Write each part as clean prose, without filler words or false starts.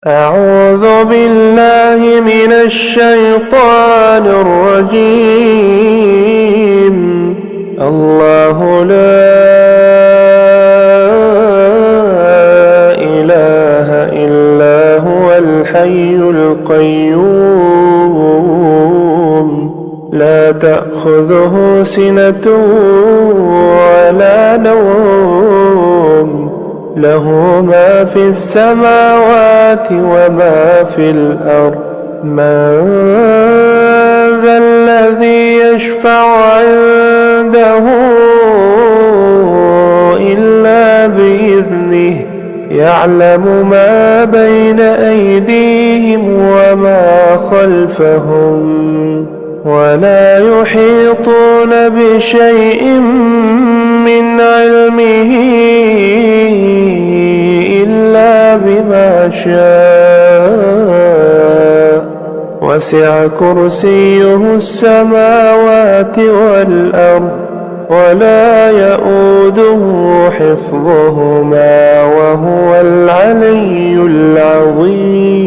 أعوذ بالله من الشيطان الرجيم. الله لا إله إلا هو الحي القيوم لا تأخذه سنة ولا نوم له ما في السماوات وما في الأرض من ذا الذي يشفع عنده إلا بإذنه يعلم ما بين أيديهم وما خلفهم ولا يحيطون بشيء من علمه إلا بما شاء وسع كرسيه السماوات والأرض ولا يؤوده حفظهما وهو العلي العظيم.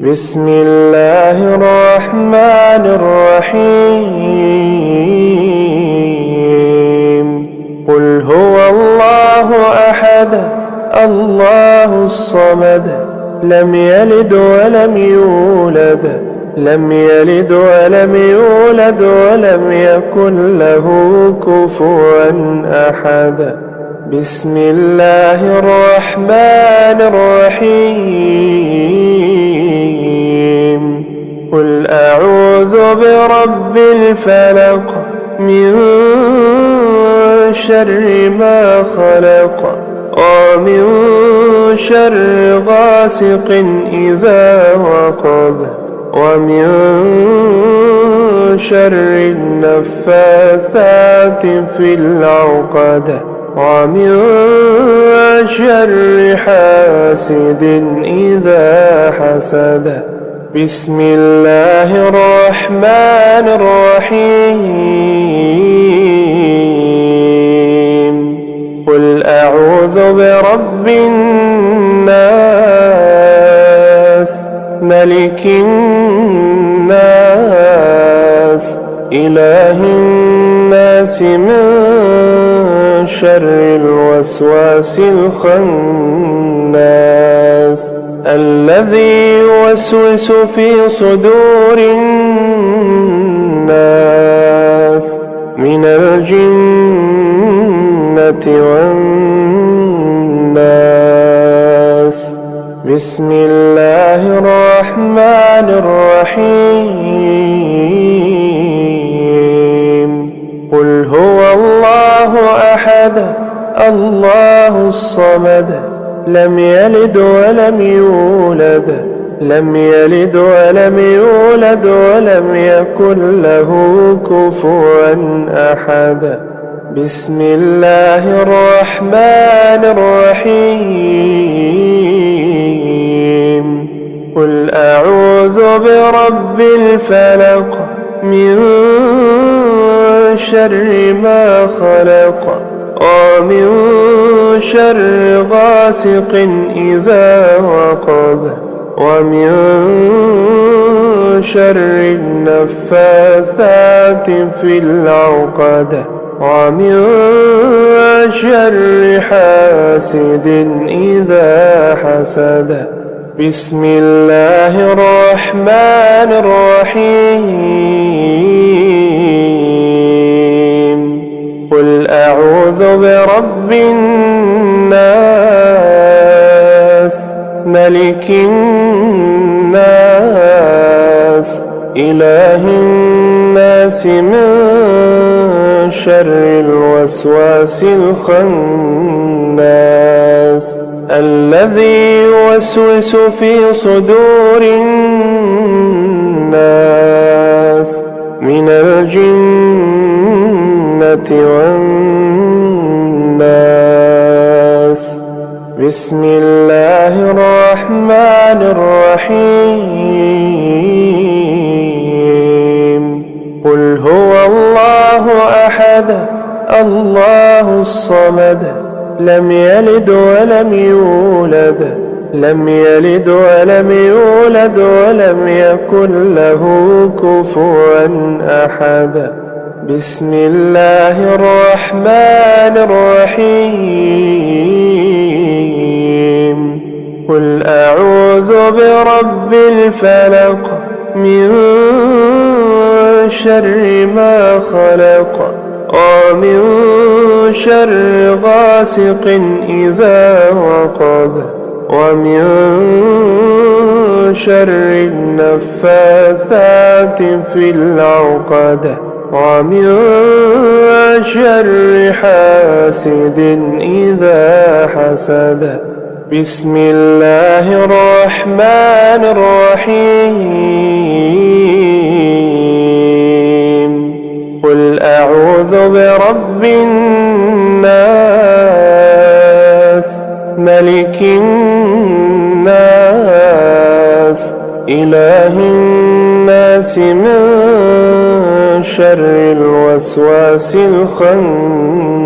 بسم الله الرحمن الرحيم. قل هو الله أحد الله الصمد لم يلد ولم يولد ولم يكن له كفوا أحد. بسم الله الرحمن الرحيم. قل أعوذ برب الفلق من شر ما خلق ومن شر غاسق إذا وقب ومن شر النفاثات في العقد ومن شر حاسد إذا حسد. بسم الله الرحمن الرحيم. قل أعوذ برب الناس ملك الناس إله الناس من شر الوسواس الخناس الذي يوسوس في صدور الناس من الجنة والناس. بسم الله الرحمن الرحيم. قل هو الله أحد الله الصمد لم يلد ولم يولد ولم يكن له كفوا أحد. بسم الله الرحمن الرحيم. قل أعوذ برب الفلق من شر ما خلق ومن شر غاسق إذا وقب ومن شر النفاثات في العقد ومن شر حاسد إذا حسد. بسم الله الرحمن الرحيم. قل أعوذ برب الناس ملك الناس إله الناس من شر الوسواس الخناس الذي يوسوس في صدور الناس من الجنة والناس. بسم الله الرحمن الرحيم. قل هو الله أحد الله الصمد لم يلد ولم يولد لم يلد ولم يولد ولم يكن له كفوا أحد. بسم الله الرحمن الرحيم. قل أعوذ برب الفلق من شر ما خلق ومن شر غاسق إذا وقب ومن شر النفاثات في العقد ومن شر حاسد إذا حسد. بسم الله الرحمن الرحيم. قل أعوذ برب الناس ملك الناس إله الناس من شر الوسواس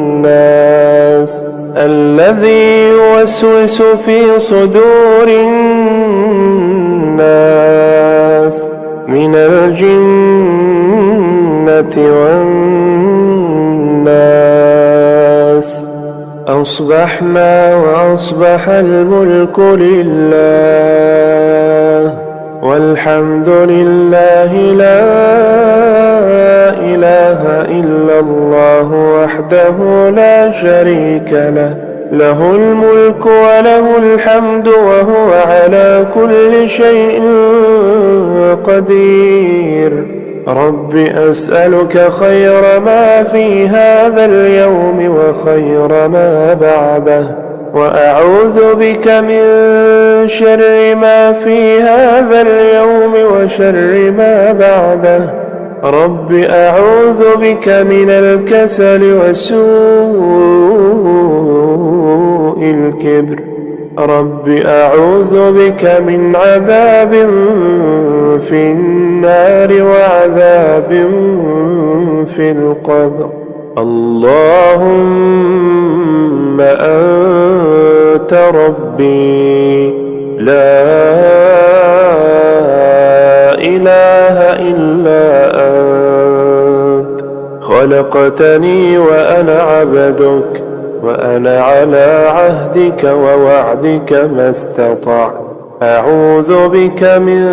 الخناس الذي يوسوس في صدور الناس من الجنة والناس. أصبحنا وأصبح الملك لله والحمد لله لا إله إلا الله وحده لا شريك له له الملك وله الحمد وهو على كل شيء قدير. رب أسألك خير ما في هذا اليوم وخير ما بعده وأعوذ بك من شر ما في هذا اليوم وشر ما بعده. رب أعوذ بك من الكسل وسوء الكبر. رب أعوذ بك من عذاب في النار وعذاب في القبر. اللهم أنت ربي لا إله إلا أنت خلقتني وأنا عبدك وأنا على عهدك ووعدك ما استطعت. أعوذ بك من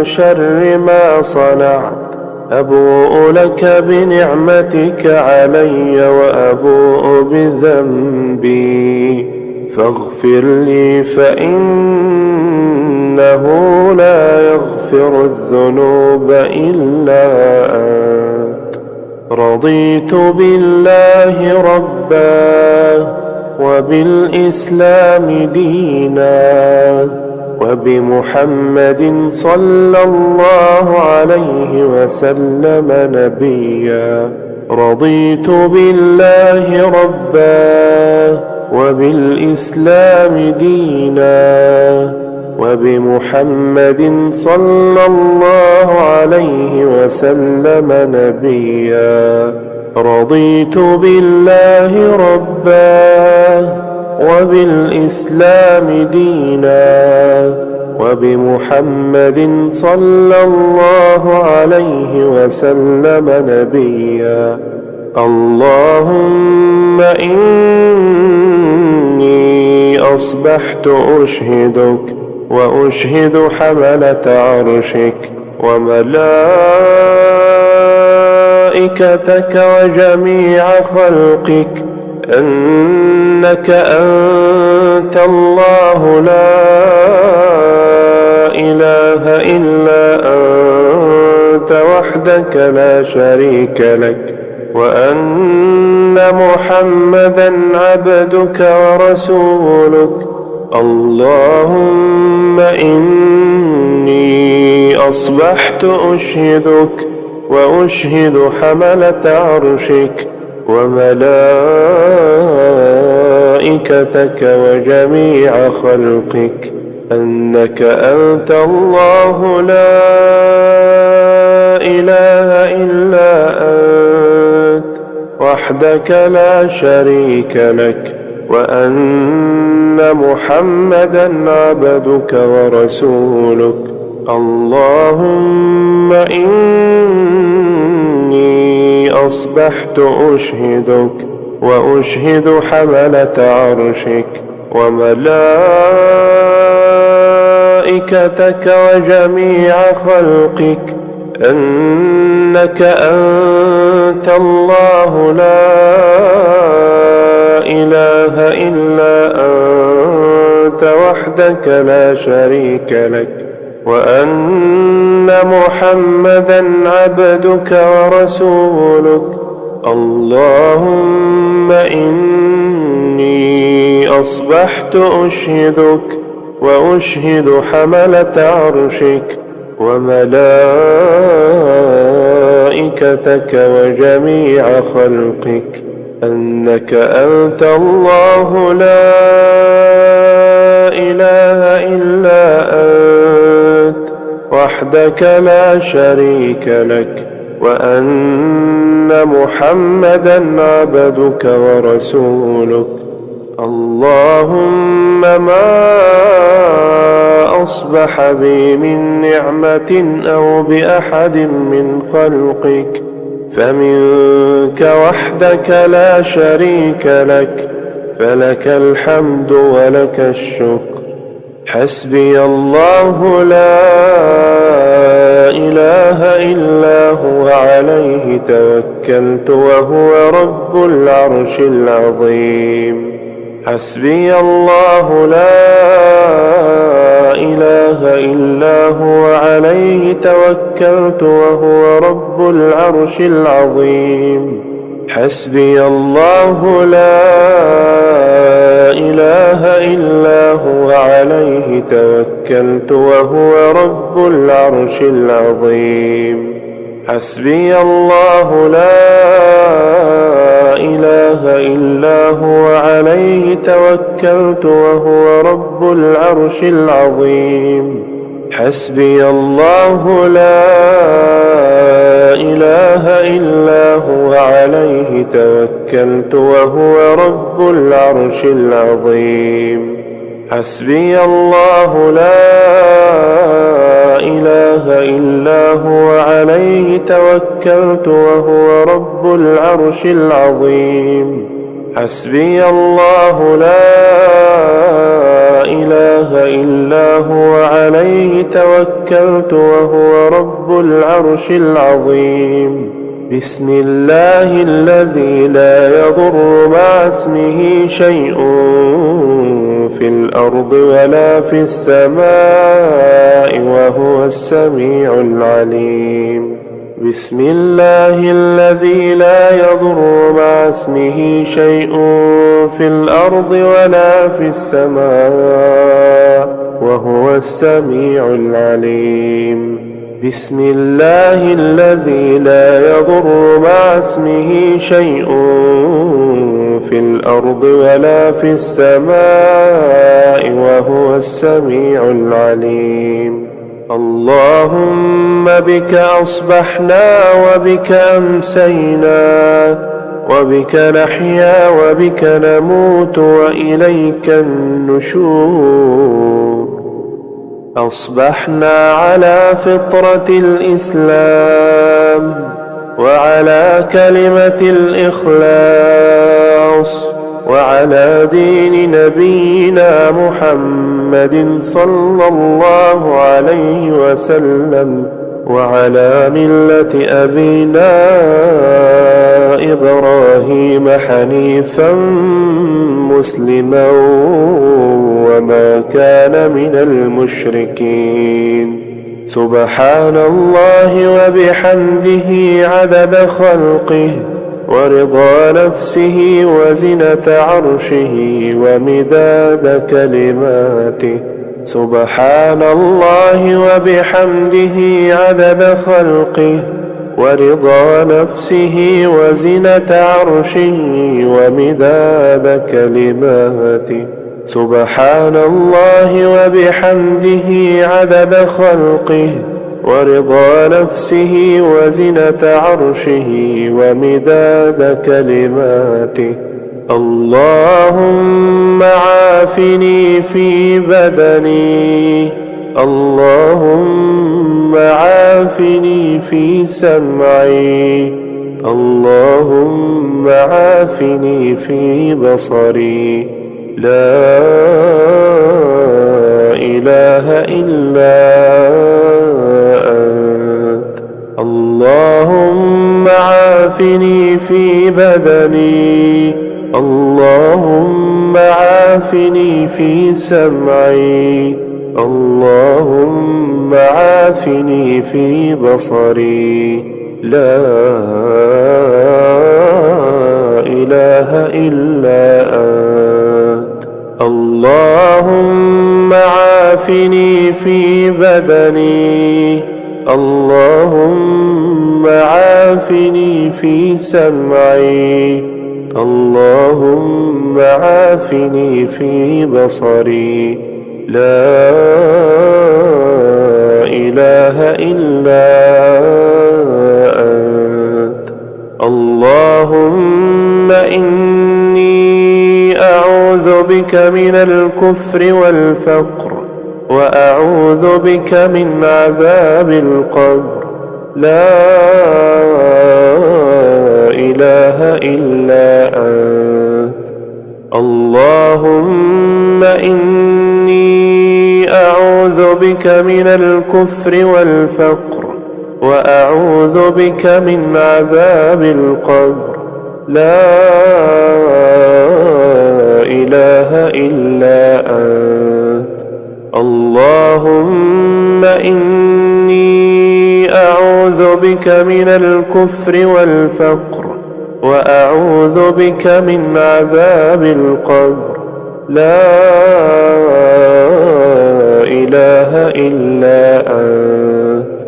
شر ما صنعت. أبوء لك بنعمتك علي وأبوء بذنبي فاغفر لي فإنه لا يغفر الذنوب إلا أنت. رضيت بالله ربا وبالإسلام دينا وبمحمد صلى الله عليه وسلم نبيا. رضيت بالله ربا وبالإسلام دينا وبمحمد صلى الله عليه وسلم نبيا. رضيت بالله ربا وبالإسلام دينا وبمحمد صلى الله عليه وسلم نبيا. اللهم إني أصبحت أشهدك وأشهد حملة عرشك وملائكتك وجميع خلقك أنك أنت الله لا إله إلا أنت وحدك لا شريك لك وأن محمدا عبدك ورسولك. اللهم إني أصبحت أشهدك وأشهد حملة عرشك وملائكتك وجميع خلقك أنك أنت الله لا إله إلا أنت وحدك لا شريك لك، وأن محمدا عبدك ورسولك. اللهم إني أصبحت أشهدك وأشهد حملة عرشك وملائكتك وجميع خلقك أنك أنت الله لا إله إلا أنت وحدك لا شريك لك، وأن محمدا عبدك ورسولك. اللهم إني أصبحت أشهدك وأشهد حملة عرشك وملائكتك وجميع خلقك أنك أنت الله لا إله إلا أنت وحدك لا شريك لك، وأن محمدا عبدك ورسولك. اللهم ما أصبح بي من نعمة أو بأحد من خلقك فمنك وحدك لا شريك لك، فلك الحمد ولك الشكر. حسبي الله لا إله إلا هو عليه توكلت وهو رب العرش العظيم. حسبي الله لا إله إلا هو عليه توكلت وهو رب العرش العظيم. حسبي الله لا إله إلا هو عليه توكلت وهو رب العرش العظيم. حسبي الله لا إله إلا هو عليه توكلت وهو رب العرش العظيم. حسبي الله لا إله إلا هو عليه توكلت وهو رب العرش العظيم. حسبي الله لا إله إلا هو عليه توكلت وهو رب العرش العظيم. حسبي الله لا إله إلا هو عليه توكلت وهو رب العرش العظيم. بسم الله الذي لا يضر مع اسمه شيء في الأرض ولا في السماء وهو السميع العليم. بسم الله الذي لا يضر مع اسمه شيء في الأرض ولا في السماء وهو السميع العليم. بسم الله الذي لا يضر مع اسمه شيء في الأرض ولا في السماء وهو السميع العليم. اللهم بك أصبحنا وبك أمسينا وبك نحيا وبك نموت وإليك النشور. أصبحنا على فطرة الإسلام وعلى كلمة الإخلاص وعلى دين نبينا محمد صلى الله عليه وسلم وعلى ملة أبينا إبراهيم حنيفا مسلما وما كان من المشركين. سبحان الله وبحمده عدد خلقه ورضا نفسه وزنة عرشه ومداد كلماته. سبحان الله وبحمده عدد خلقه ورضا نفسه وزنة عرشه ومداد كلماته. سبحان الله وبحمده عدد خلقه ورضا نفسه وزنة عرشه ومداد كلماته. اللهم عافني في بدني، اللهم عافني في سمعي، اللهم عافني في بصري. لا إله إلا أنت. اللهم عافني في بدني، اللهم عافني في سمعي، اللهم عافني في بصري. لا إله إلا أنت. اللهم عافني في بدني، اللهم عافني في سمعي، اللهم عافني في بصري. لا إله إلا أنت. اللهم إني أعوذ بك من الكفر والفقر، وأعوذ بك من عذاب القبر. لا إله إلا أنت. اللهم إني أعوذ بك من الكفر والفقر، وأعوذ بك من عذاب القبر. لا إله إلا أنت. اللهم إني أعوذ بك من الكفر والفقر، وأعوذ بك من عذاب القبر. لا إله إلا أنت.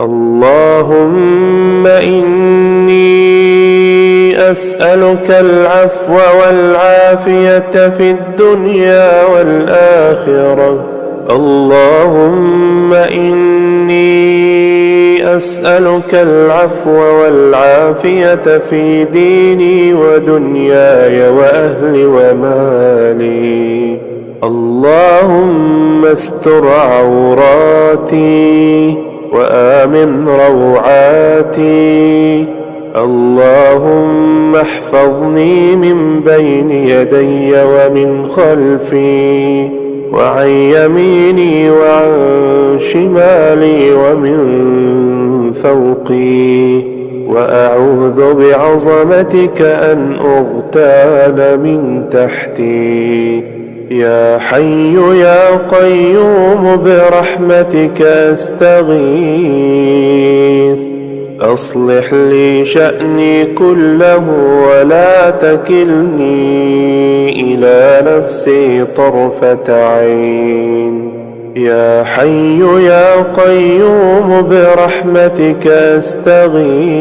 اللهم إني أسألك العفو والعافية في الدنيا والآخرة. اللهم إني أسألك العفو والعافية في ديني ودنياي وأهلي ومالي. اللهم استر عوراتي وآمن روعاتي. اللهم احفظني من بين يدي ومن خلفي وعن يميني وعن شمالي ومن فوقي، وأعوذ بعظمتك أن أغتال من تحتي. يا حي يا قيوم برحمتك أستغيث. أصلح لي شأني كله ولا تكلني إلى نفسي طرفة عين. يا حي يا قيوم برحمتك أستغيث.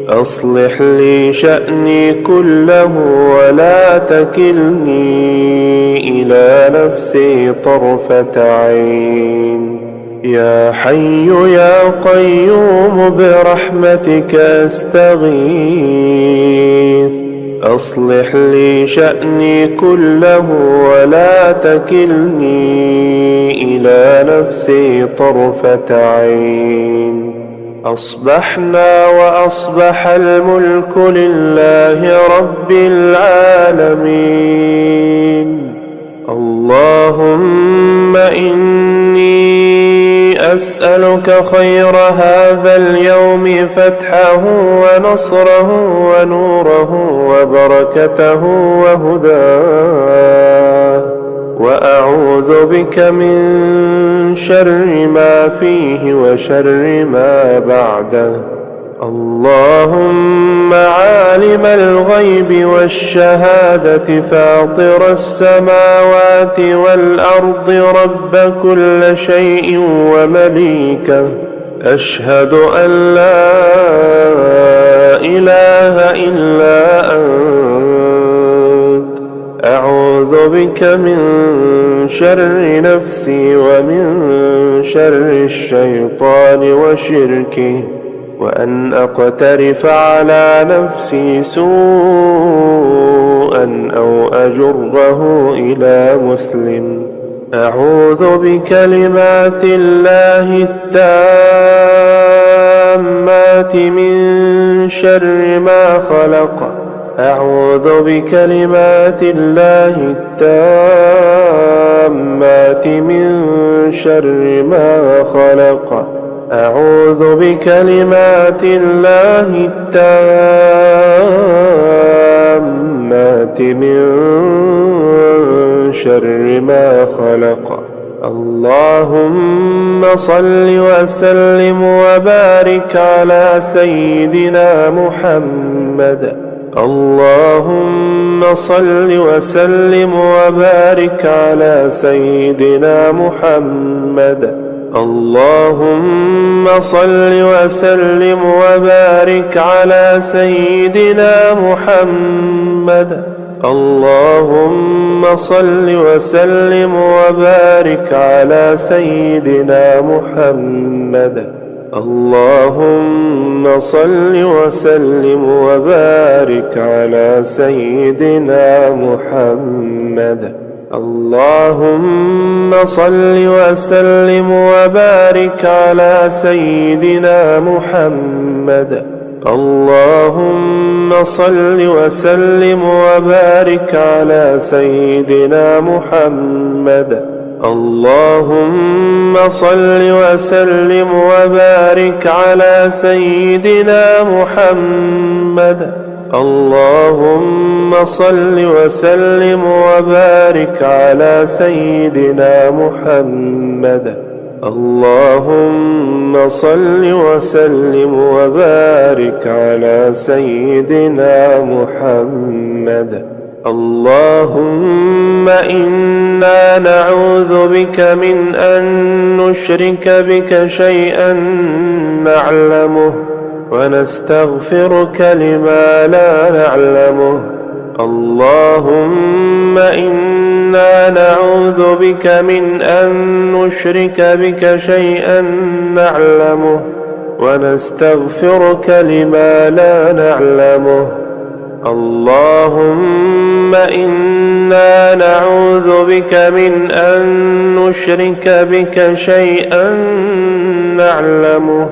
أصلح لي شأني كله ولا تكلني إلى نفسي طرفة عين. يا حي يا قيوم برحمتك أستغيث. أصلح لي شأني كله ولا تكلني إلى نفسي طرفة عين. أصبحنا وأصبح الملك لله رب العالمين. اللهم إني أسألك خير هذا اليوم، فتحه ونصره ونوره وبركته وهداه، وأعوذ بك من شر ما فيه وشر ما بعده. اللهم عالم الغيب والشهادة فاطر السماوات والأرض رب كل شيء ومليكه، أشهد أن لا إله إلا أنت. أعوذ بك من شر نفسي ومن شر الشيطان وشركه، وأن أقترف على نفسي سوءا أو أجره إلى مسلم. أعوذ بكلمات الله التامات من شر ما خلق. أعوذ بكلمات الله التامات من شر ما خلق. أعوذ بكلمات الله التامات من شر ما خلق. اللهم صل وسلم وبارك على سيدنا محمد. اللهم صل وسلم وبارك على سيدنا محمد. اللهم صل وسلم وبارك على سيدنا محمد. اللهم صل وسلم وبارك على سيدنا محمد. اللهم صل وسلم وبارك على سيدنا محمد. اللهم صل وسلم وبارك على سيدنا محمد. اللهم صل وسلم وبارك على سيدنا محمد. اللهم صل وسلم وبارك على سيدنا محمد. اللهم صل وسلم وبارك على سيدنا محمد. اللهم صل وسلم وبارك على سيدنا محمد. اللهم إنا نعوذ بك من أن نشرك بك شيئا نعلمه، ونستغفرك لما لا نعلمه. اللهم إنا نعوذ بك من أن نشرك بك شيئا نعلمه، ونستغفرك لما لا نعلمه. اللهم إنا نعوذ بك من أن نشرك بك شيئا نعلمه،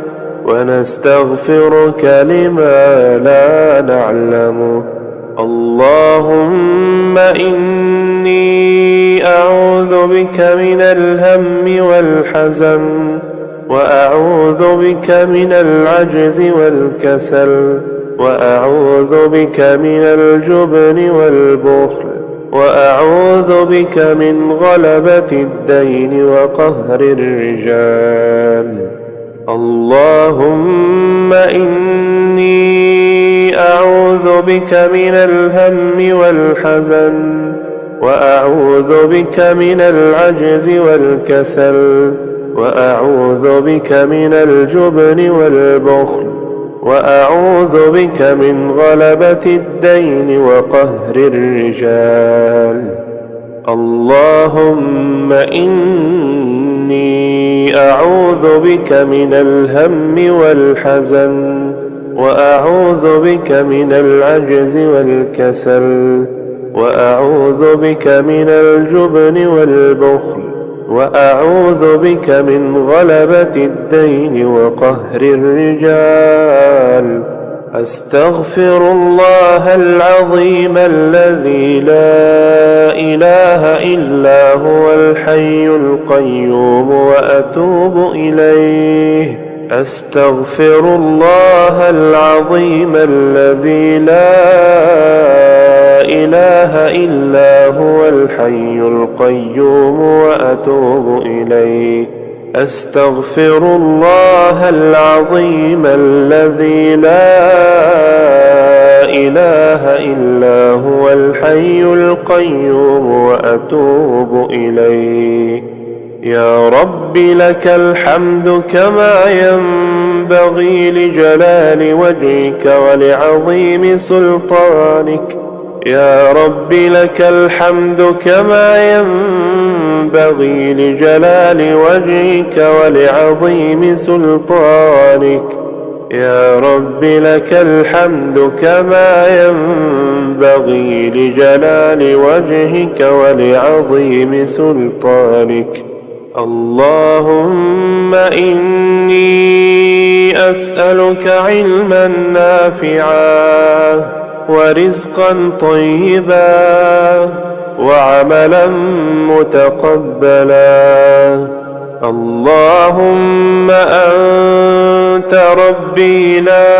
ونستغفرك لما لا نعلمه. اللهم إني أعوذ بك من الهم والحزن، وأعوذ بك من العجز والكسل، وأعوذ بك من الجبن والبخل، وأعوذ بك من غلبة الدين وقهر الرجال. اللهم إني أعوذ بك من الهم والحزن، وأعوذ بك من العجز والكسل، وأعوذ بك من الجبن والبخل، وأعوذ بك من غلبة الدين وقهر الرجال. اللهم إني أعوذ بك من الهم والحزن، وأعوذ بك من العجز والكسل، وأعوذ بك من الجبن والبخل، وأعوذ بك من غلبة الدين وقهر الرجال. أستغفر الله العظيم الذي لا إله إلا هو الحي القيوم وأتوب إليه. أستغفر الله العظيم الذي لا إله إلا هو الحي القيوم وأتوب إليه. أستغفر الله العظيم الذي لا إله إلا هو الحي القيوم وأتوب إليه. يا رب لك الحمد كما ينبغي لجلال وجهك ولعظيم سلطانك. يا رب لك الحمد كما ينبغي لجلال وجهك ولعظيم سلطانك. يا رب لك الحمد كما ينبغي لجلال وجهك ولعظيم سلطانك. اللهم إني أسألك علما نافعا ورزقا طيبا وعملا متقبلا. اللهم أنت ربي لا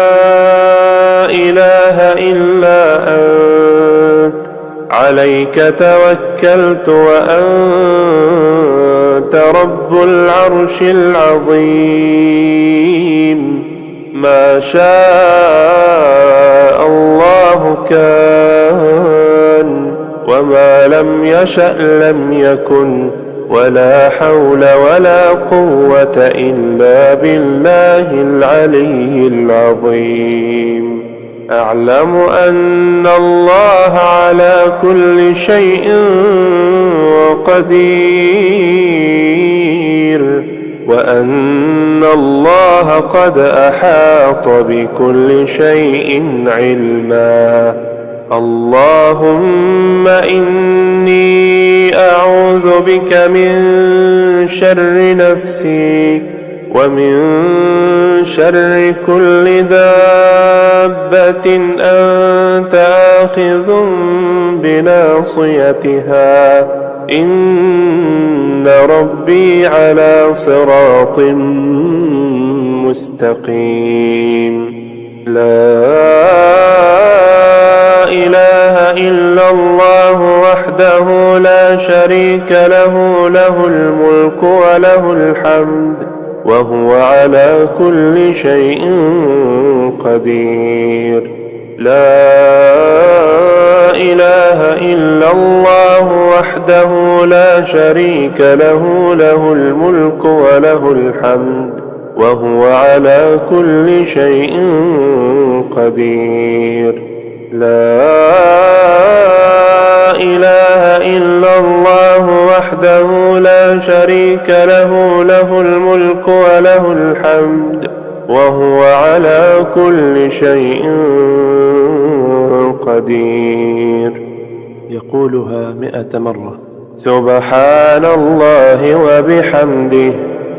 إله إلا أنت، عليك توكلت وأنت رب العرش العظيم. ما شاء الله كان، وما لم يشأ لم يكن، ولا حول ولا قوة إلا بالله العلي العظيم. أعلم أن الله على كل شيء قدير، وأن الله قد أحاط بكل شيء علما. اللهم إني أعوذ بك من شر نفسي ومن شر كل دابة أنت آخذ بناصيتها، إن ربي على صراط مستقيم. لا إله إلا الله وحده لا شريك له، له الملك وله الحمد وهو على كل شيء قدير. لا إله إلا الله وحده لا شريك له، له الملك وله الحمد وهو على كل شيء قدير. لا إله إلا الله وحده لا شريك له، له الملك وله الحمد وهو على كل شيء قدير. يقولها 100 مرة. سبحان الله وبحمده،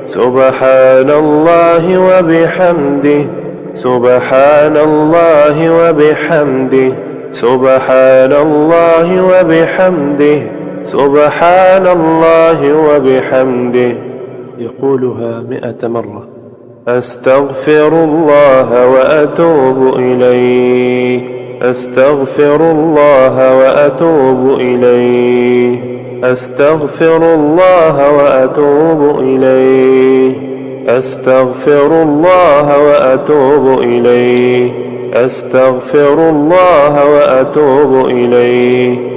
سبحان الله وبحمده، سبحان الله وبحمده، سبحان الله وبحمده، سبحان الله وبحمده. يقولها 100 مرة. أستغفر الله وأتوب إليه، أستغفر الله وأتوب إليه، أستغفر الله وأتوب إليه، أستغفر الله وأتوب إليه، أستغفر الله وأتوب إليه.